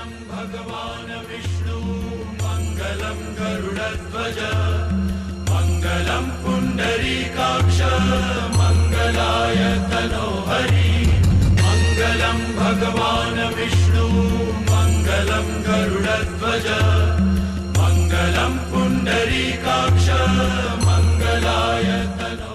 मंगलम भगवान विष्णु मंगलम गरुड़ध्वज मंगलम पुंडरीकाक्ष मंगलाय तनोहरि मंगलम भगवान विष्णु मंगलम गरुड़ध्वज मंगलम पुंडरीकाक्ष मंगलाय तनोहरि।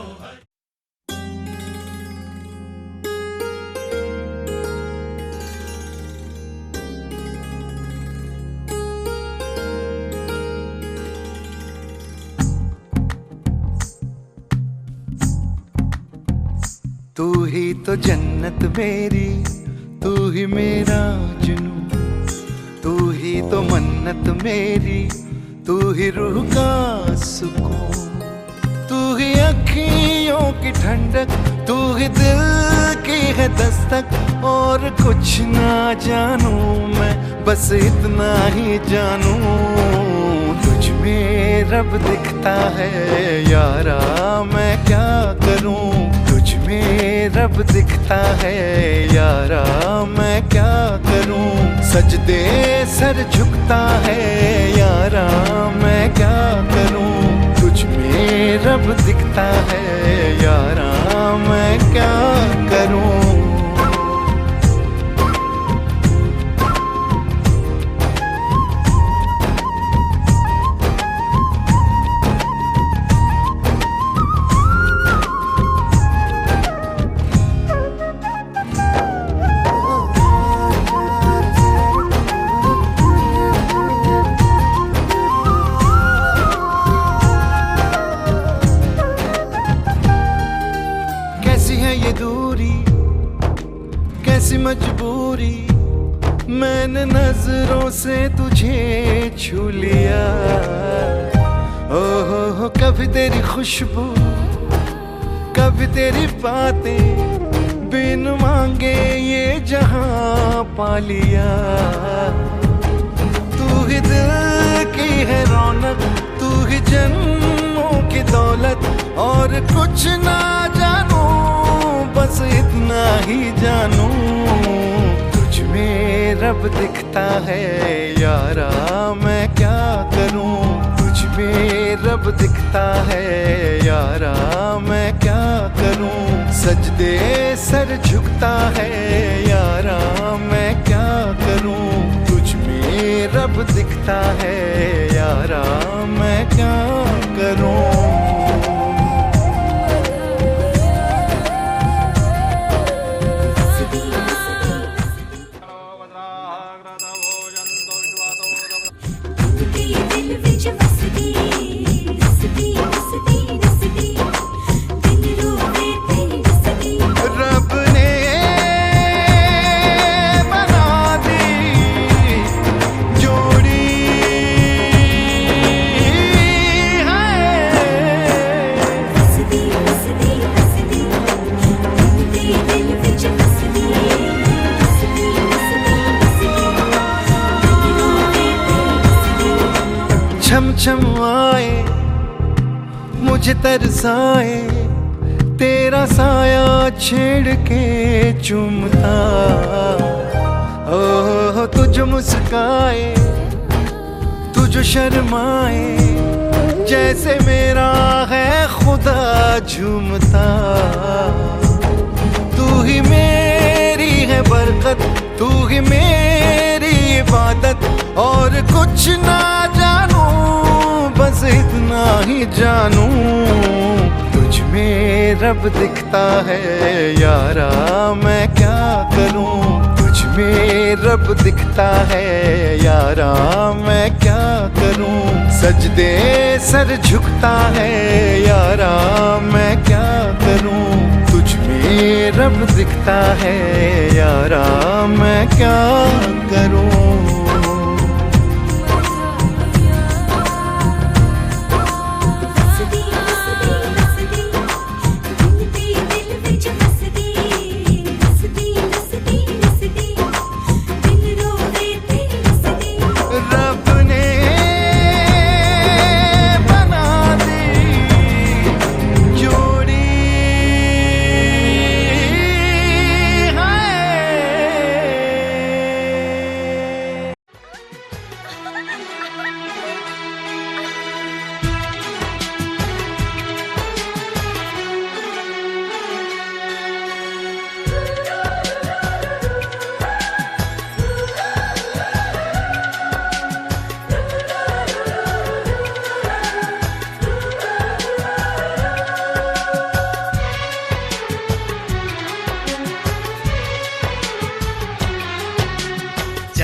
तू ही तो जन्नत मेरी, तू ही मेरा जुनून, तू ही तो मन्नत मेरी, तू ही रूह का सुकून, तू ही अखियों की ठंडक, तू ही दिल की है दस्तक। और कुछ ना जानू मैं, बस इतना ही जानू, तुझ में रब दिखता है यारा, मैं क्या करूं। तुझ में रब दिखता है यारा, मैं क्या करूं। सजदे सर झुकता है यारा, मैं क्या करूं। तुझ में रब दिखता है यारा, मैं क्या करूं। ये दूरी कैसी मजबूरी, मैंने नजरों से तुझे छू लिया। ओहो कभी तेरी खुशबू, कभी तेरी बातें, बिन मांगे ये जहां पा लिया। तू ही दिल की है रौनक, तू ही जन्मों की दौलत। और कुछ ना जानू, बस इतना ही जानू, तुझ में रब दिखता है यारा, मैं क्या करूं। तुझ में रब दिखता है यारा, मैं क्या करूं। सजदे सर झुकता है यारा, मैं क्या करूं। तुझ में रब दिखता है यारा, मैं क्या करूं। छम छम आए मुझे तरसाए, तेरा साया छेड़ के चूमता। ओह तुझ मुस्काए, तुझ शर्माए, जैसे मेरा है खुदा झूमता। तू ही मेरी है बरकत, तू ही मेरी इबादत। और कुछ ना जानू, बस इतना ही जानू, तुझ में रब दिखता है यारा, मैं क्या करूं। तुझ में रब दिखता है यारा, मैं क्या करूं। सजदे सर झुकता है यारा, मैं क्या करूं। तुझ में रब दिखता है यारा, मैं क्या करूं।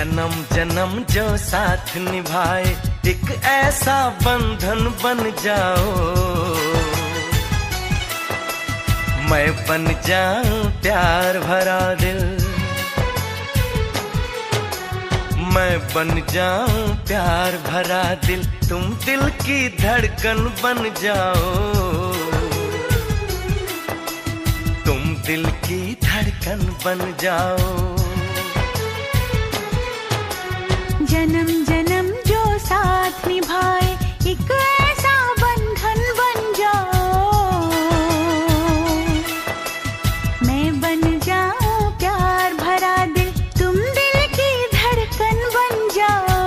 जन्म जन्म जो साथ निभाए एक ऐसा बंधन बन जाओ, मैं बन जाऊं प्यार भरा दिल, मैं बन जाऊं प्यार भरा दिल, तुम दिल की धड़कन बन जाओ, तुम दिल की धड़कन बन जाओ। जन्म जन्म जो साथ निभाए एक ऐसा बंधन बन जाओ, मैं बन जाऊं प्यार भरा दिल, तुम दिल की धड़कन बन जाओ,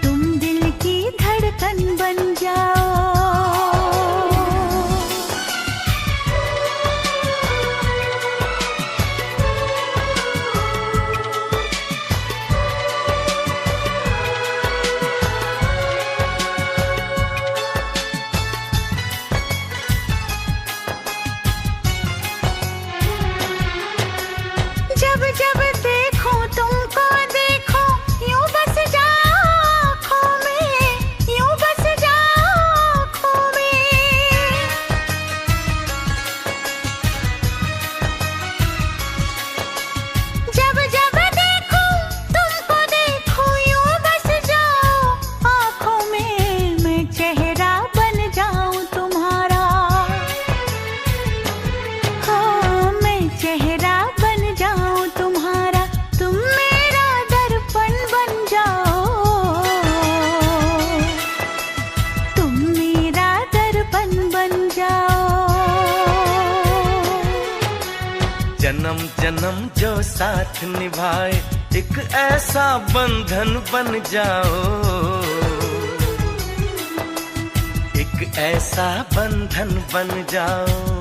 तुम दिल की धड़कन बन जाओ। जब जब देखो तुमको देखो यूं बस जाओ आँखों में, यूं बस जाओ आँखों में। जब जब देखो तुमको देखो यूं बस जाओ आँखों में, मैं चेहरा बन जाऊं तुम्हारा, हाँ मैं चेहरा बन जाऊं तुम्हारा, तुम मेरा दर्पण बन जाओ, तुम मेरा दर्पण बन जाओ। जन्म जन्म जो साथ निभाए एक ऐसा बंधन बन जाओ, एक ऐसा बंधन बन जाओ।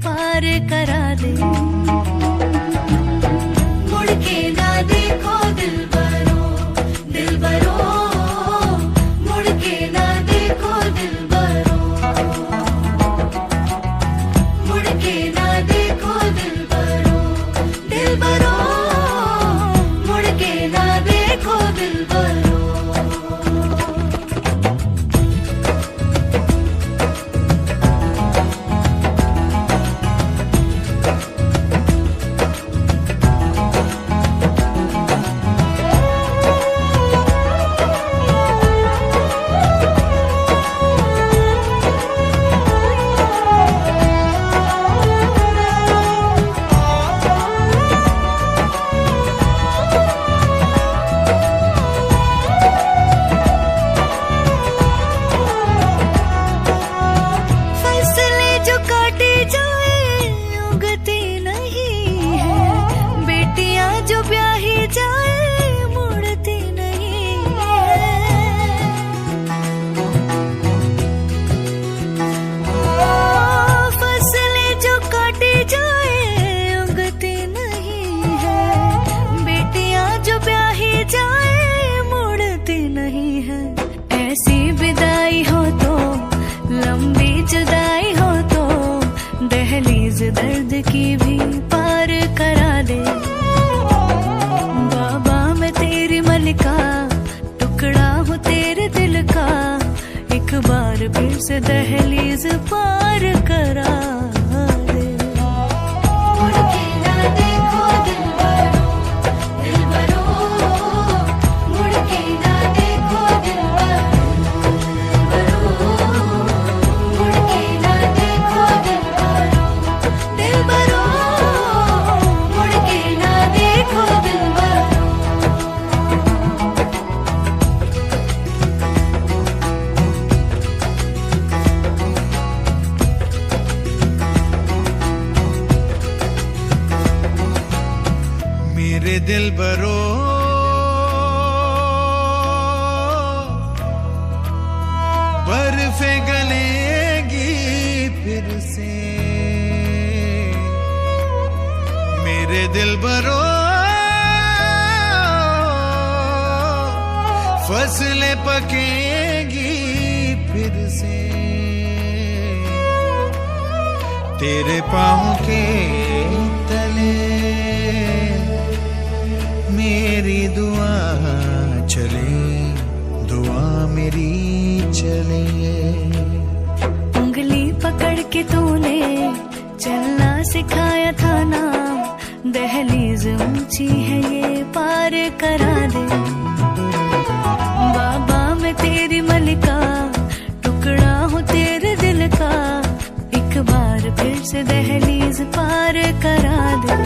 पार करा दे। मुड़ के ना देखो दिलबरो, दिलबरो, मुड़ के ना देखो दिलबरो, मुड़ के ना देखो दिलबरो, दिलबरो, मुड़ के ना देखो दिलबरो। ऐसी विदाई हो तो, लंबी जुदाई हो तो, दहलीज दर्द की भी पार करा दे। बाबा मैं तेरी मलिका, टुकड़ा हूँ तेरे दिल का, एक बार फिर से दहलीज पार करा दे। मुड़ के ना देखो दिलबरो, दिलबरो, मुड़ के ना देखो दिलबरो, मुड़ के ना देखो दिलबरो, दिलबरो, मुड़ के ना देखो दिलबरो। मेरे दिलबरो, बर्फे गलेगी फिर से। मेरे दिलबरो, फसलें पकेगी फिर से। तेरे पाँव के तले मेरी दुआ चले, दुआ मेरी चले। उंगली पकड़ के तूने चलना सिखाया था ना, दहलीज ऊंची है ये पार करा दे। बाबा मैं तेरी मलिका, टुकड़ा हूँ तेरे दिल का, एक बार फिर से दहलीज पार करा दे।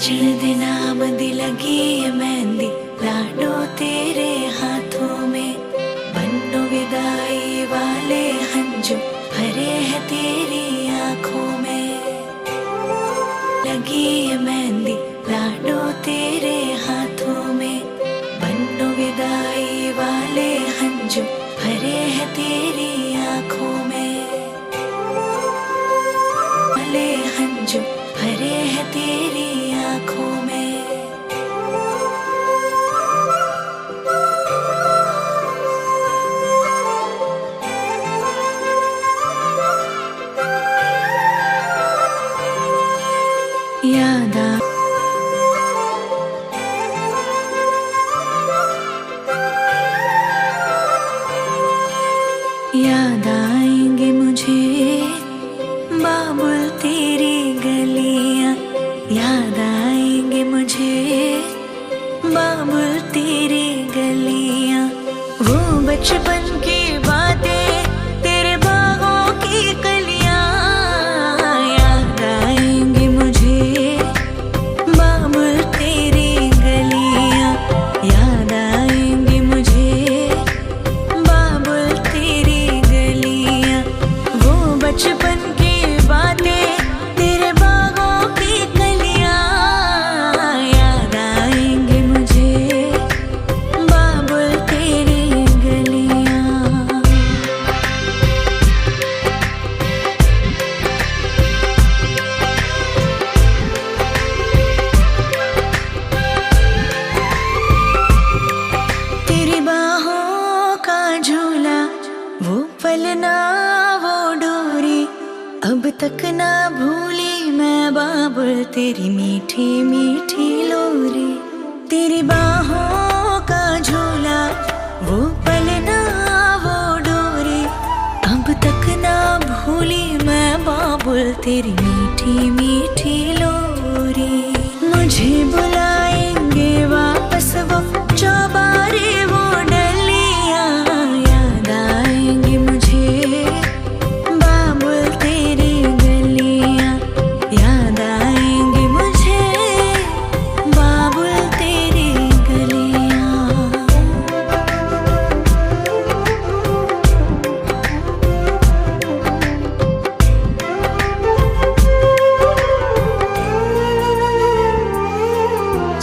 बचन दे नाम दी लगी है मेहंदी, लाडो तेरे हाथों में। बन्नो विदाई वाले हंजू भरे हैं तेरी आंखों में। लगी है मेहंदी, लाडो तेरे हाथों में। बन्नो विदाई वाले हंजू भरे हैं तेरी आंखों में। वाले हंजू भरे हैं तेरी आंखों में। याद याद आएंगे मुझे बाबुल तेरी गलियां। याद आएंगे मुझे बाबुल तेरी गलियां। वो बचपन की बातें तेरे बागों की कलियां। याद आएंगे मुझे बाबुल तेरी गलियां। याद आएंगे मुझे बाबुल तेरी गलियां। वो बचपन की बातें तेरे बागों की कलियां। याद आएंगे मुझे बाबुल तेरी गलियां। तेरी बाहों का झूला, वो पलना वो डोरी, अब तक ना भूली मैं बाबुल तेरी मीठी मीठी लोरी। तेरी बाहों का झूला, वो पलना वो डोरी, अब तक ना भूली मैं बाबुल तेरी मीठी मीठी लोरी। मुझे बुलाएंगे वापस वो चौबारे वो डलियां। याद आएंगे मुझे बाबुल तेरी गलियां। याद आएंगे मुझे बाबुल तेरी गलियां।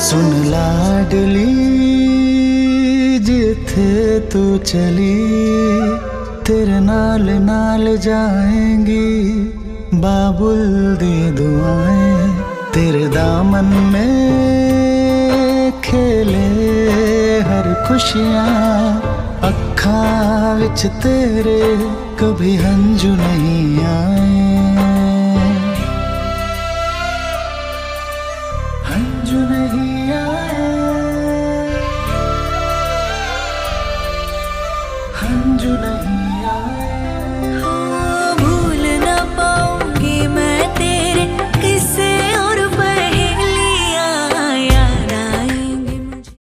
सुन लाडली जिथे तू चली, तेरे नाल नाल जाएंगी बाबुल दी दुआएं। तेरे दामन में खेले हर खुशियां, अखां विच तेरे कभी हंजू नहीं आए। हंजू नहीं आए, हंजू नहीं आए।